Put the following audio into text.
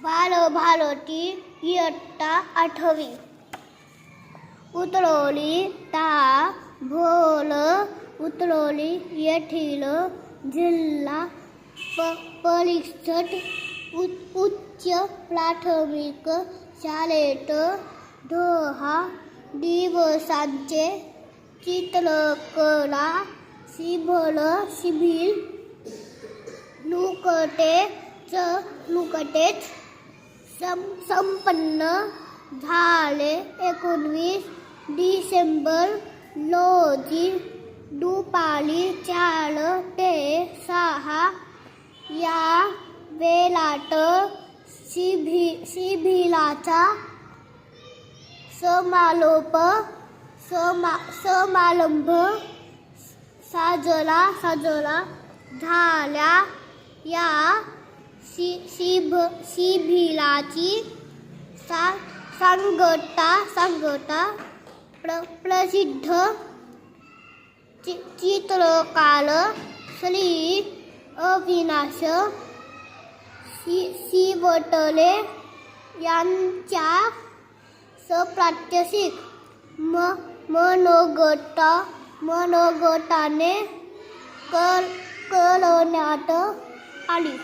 बालभारती इयत्ता 8वी. उतरवली ता भोल उतरवली येथील जिल्हा परिषद उच्च प्राथमिक शाळेत 10 दिवसांचे चित्रकला शिबिर नुकतेच संपन्न झाले. 19 डिसेंबर रोजी दुपारी 4 ते 6 या वेळात शिबिराचा समारंभ साजरा झाला. या शिबिराची सांगता प्रसिद्ध चित्रकार श्री अविनाश शिवटले यांच्या सप्रात्यक्षिक मनोगताने करण्यात आली.